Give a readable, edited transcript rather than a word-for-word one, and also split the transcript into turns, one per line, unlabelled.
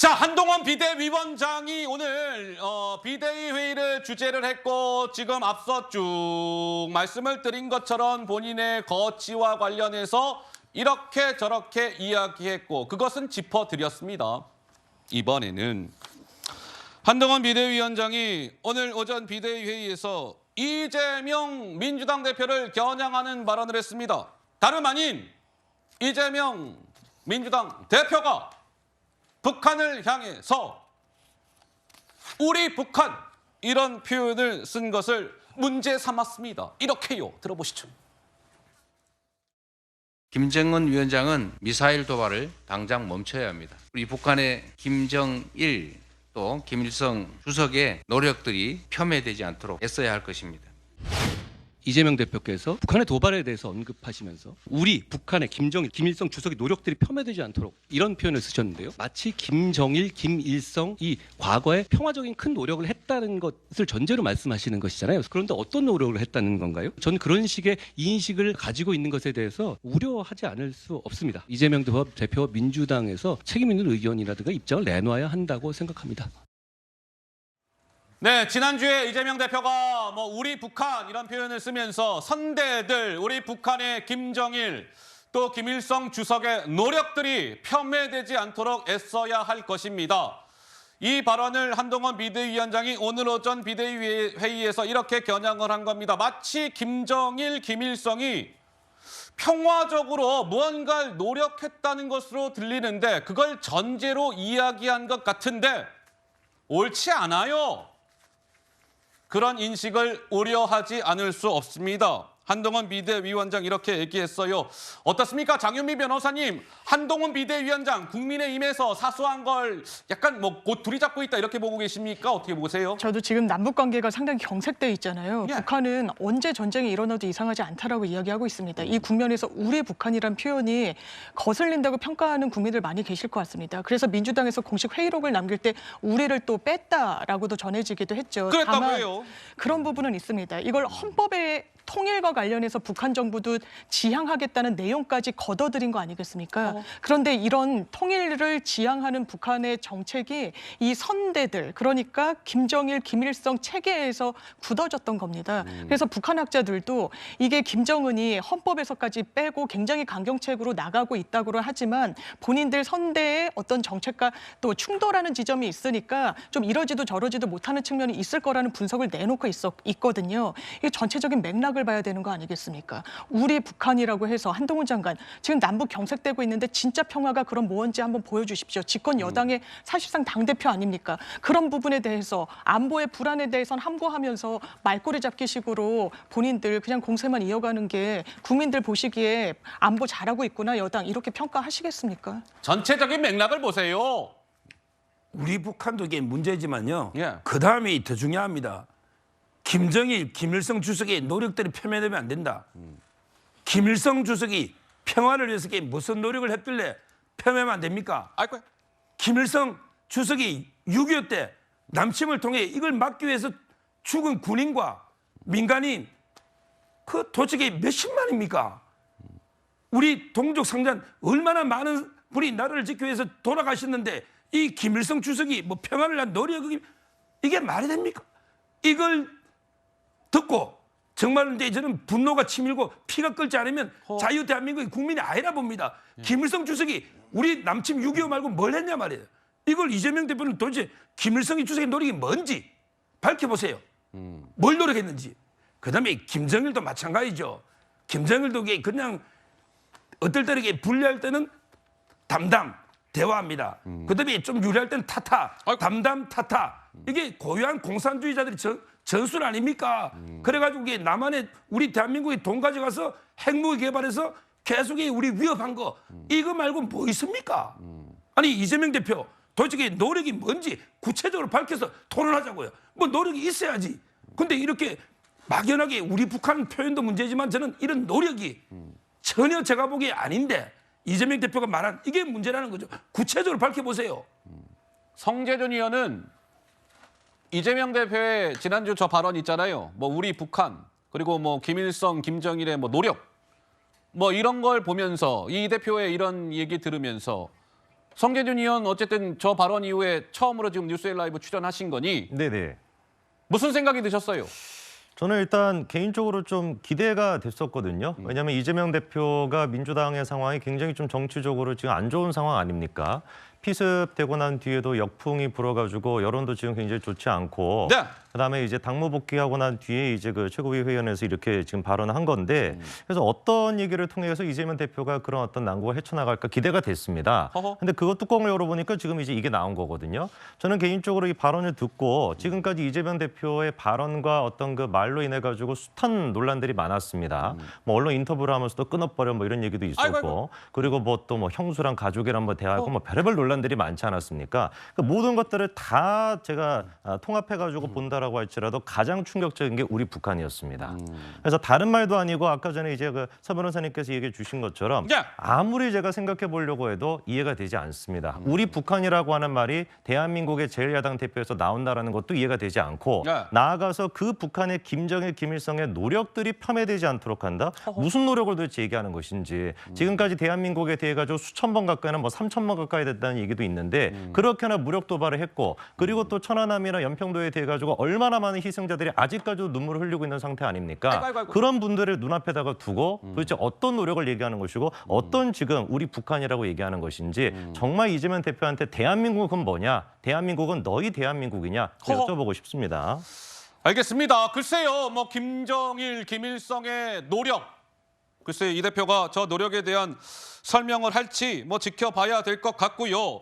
자, 한동훈 비대위원장이 오늘 비대위 회의를 주재를 했고 지금 앞서 쭉 말씀을 드린 것처럼 본인의 거취와 관련해서 이렇게 저렇게 이야기했고 그것은 짚어드렸습니다. 이번에는 한동훈 비대위원장이 오늘 오전 비대위 회의에서 이재명 민주당 대표를 겨냥하는 발언을 했습니다. 다름 아닌 이재명 민주당 대표가 북한을 향해서 우리 북한 이런 표현을 쓴 것을 문제 삼았습니다. 이렇게요. 들어보시죠.
김정은 위원장은 미사일 도발을 당장 멈춰야 합니다. 우리 북한의 김정일 또 김일성 주석의 노력들이 폄훼되지 않도록 애써야 할 것입니다.
이재명 대표께서 북한의 도발에 대해서 언급하시면서 우리 북한의 김정일, 김일성 주석의 노력들이 폄훼되지 않도록 이런 표현을 쓰셨는데요. 마치 김정일, 김일성 이 과거에 평화적인 큰 노력을 했다는 것을 전제로 말씀하시는 것이잖아요. 그런데 어떤 노력을 했다는 건가요? 전 그런 식의 인식을 가지고 있는 것에 대해서 우려하지 않을 수 없습니다. 이재명 대표와 민주당에서 책임 있는 의견이라든가 입장을 내놔야 한다고 생각합니다.
네, 지난주에 이재명 대표가 우리 북한 이런 표현을 쓰면서 선대들, 우리 북한의 김정일 또 김일성 주석의 노력들이 폄훼되지 않도록 애써야 할 것입니다. 이 발언을 한동훈 비대위원장이 오늘 오전 비대위 회의에서 이렇게 겨냥을 한 겁니다. 마치 김정일, 김일성이 평화적으로 무언가를 노력했다는 것으로 들리는데 그걸 전제로 이야기한 것 같은데 옳지 않아요. 그런 인식을 우려하지 않을 수 없습니다. 한동훈 비대위원장 이렇게 얘기했어요. 어떻습니까? 장윤미 변호사님, 한동훈 비대위원장 국민의힘에서 사소한 걸 약간 곧 둘이 잡고 있다 이렇게 보고 계십니까? 어떻게 보세요?
저도 지금 남북관계가 상당히 경색돼 있잖아요.
예.
북한은 언제 전쟁이 일어나도 이상하지 않다라고 이야기하고 있습니다. 이 국면에서 우리 북한이란 표현이 거슬린다고 평가하는 국민들 많이 계실 것 같습니다. 그래서 민주당에서 공식 회의록을 남길 때 우리를 또 뺐다라고도 전해지기도 했죠.
그랬다고
다만
해요.
그런 부분은 있습니다. 이걸 헌법의 통일과 관련해서 북한 정부도 지향하겠다는 내용까지 걷어들인 거 아니겠습니까? 그런데 이런 통일을 지향하는 북한의 정책이 이 선대들, 그러니까 김정일, 김일성 체계에서 굳어졌던 겁니다. 그래서 북한 학자들도 이게 김정은이 헌법에서까지 빼고 굉장히 강경책으로 나가고 있다고 하지만 본인들 선대의 어떤 정책과 또 충돌하는 지점이 있으니까 좀 이러지도 저러지도 못하는 측면이 있을 거라는 분석을 내놓고 있거든요. 이 전체적인 맥락을 봐야 되는 거 아니겠습니까? 우리 북한이라고 해서 한동훈 장관 지금 남북 경색되고 있는데 진짜 평화가 그럼 뭔지 한번 보여주십시오. 집권 여당의 사실상 당대표 아닙니까? 그런 부분에 대해서 안보의 불안에 대해서는 함구하면서 말꼬리 잡기식으로 본인들 그냥 공세만 이어가는 게 국민들 보시기에 안보 잘하고 있구나 여당 이렇게 평가하시겠습니까?
전체적인 맥락을 보세요.
우리 북한도 이게 문제지만요.
예.
그 다음이 더 중요합니다. 김정일, 김일성 주석의 노력들이 폄훼되면 안 된다. 김일성 주석이 평화를 위해서 무슨 노력을 했길래 폄훼하면 안 됩니까?
아이고.
김일성 주석이 6.25 때 남침을 통해 이걸 막기 위해서 죽은 군인과 민간인 그 도대체 몇십만입니까? 우리 동족 상잔 얼마나 많은 분이 나라를 지키기 위해서 돌아가셨는데 이 김일성 주석이 평화를 위한 노력이 이게 말이 됩니까? 이걸 듣고 정말 이제 저는 분노가 치밀고 피가 끓지 않으면 자유 대한민국의 국민이 아니라 봅니다. 김일성 주석이 우리 남침 6.25 말고 뭘 했냐 말이에요. 이걸 이재명 대표는 도대체 김일성 주석의 노력이 뭔지 밝혀보세요. 뭘 노력했는지. 그다음에 김정일도 마찬가지죠. 김정일도 그냥 어떨 때는 분리할 때는 담담, 대화합니다. 그다음에 좀 유리할 때는 타타, 담담, 타타. 이게 고유한 공산주의자들이 전술 아닙니까? 그래가지고 이게 남한에 우리 대한민국에 돈 가져가서 핵무기 개발해서 계속 우리 위협한 거 이거 말고 뭐 있습니까? 아니 이재명 대표 도대체 노력이 뭔지 구체적으로 밝혀서 토론하자고요. 뭐 노력이 있어야지. 근데 이렇게 막연하게 우리 북한 표현도 문제지만 저는 이런 노력이 전혀 제가 보기에 아닌데 이재명 대표가 말한 이게 문제라는 거죠. 구체적으로 밝혀보세요.
성재준 의원은 이재명 대표의 지난주 저 발언 있잖아요. 우리 북한 그리고 김일성, 김정일의 노력 이런 걸 보면서 이 대표의 이런 얘기 들으면서 성계준 의원 어쨌든 저 발언 이후에 처음으로 지금 뉴스에 라이브 출연하신 거니
네네.
무슨 생각이 드셨어요?
저는 일단 개인적으로 좀 기대가 됐었거든요. 왜냐하면 이재명 대표가 민주당의 상황이 굉장히 좀 정치적으로 지금 안 좋은 상황 아닙니까? 피습되고 난 뒤에도 역풍이 불어가지고 여론도 지금 굉장히 좋지 않고
네.
그다음에 이제 당무 복귀하고 난 뒤에 이제 그 최고위 회의원에서 이렇게 지금 발언을 한 건데 그래서 어떤 얘기를 통해서 이재명 대표가 그런 어떤 난국을 헤쳐나갈까 기대가 됐습니다.
허허.
근데 그거 뚜껑을 열어보니까 지금 이제 이게 나온 거거든요. 저는 개인적으로 이 발언을 듣고 지금까지 이재명 대표의 발언과 어떤 그 말로 인해 가지고 숱한 논란들이 많았습니다. 뭐 언론 인터뷰를 하면서도 끊어버려 뭐 이런 얘기도 있었고
아이고.
그리고 뭐 또 뭐 형수랑 가족이랑 뭐 대화하고 뭐 별의별 논란들이 많지 않았습니까? 그 모든 것들을 다 제가 통합해 가지고 본다라고 할지라도 가장 충격적인 게 우리 북한이었습니다. 그래서 다른 말도 아니고 아까 전에 이제 그 서 변호사님께서 얘기해 주신 것처럼
네.
아무리 제가 생각해 보려고 해도 이해가 되지 않습니다. 우리 북한이라고 하는 말이 대한민국의 제1야당 대표에서 나온다라는 것도 이해가 되지 않고
네.
나아가서 그 북한의 김정일, 김일성의 노력들이 폄훼되지 않도록 한다. 무슨 노력을 도대체 얘기하는 것인지 지금까지 대한민국에 대해 가지고 수천 번 가까이는 뭐 3천 번 가까이 됐다는 얘기도 있는데 그렇게나 무력 도발을 했고 그리고 또 천안함이나 연평도에 대해 가지고 얼마나 많은 희생자들이 아직까지도 눈물을 흘리고 있는 상태 아닙니까?
아이고.
그런 분들을 눈앞에다가 두고 도대체 어떤 노력을 얘기하는 것이고 어떤 지금 우리 북한이라고 얘기하는 것인지 정말 이재명 대표한테 대한민국은 뭐냐? 대한민국은 너희 대한민국이냐?
허허.
여쭤보고 싶습니다.
알겠습니다. 글쎄요, 뭐 김정일, 김일성의 노력, 글쎄 이 대표가 저 노력에 대한 설명을 할지 뭐 지켜봐야 될 것 같고요.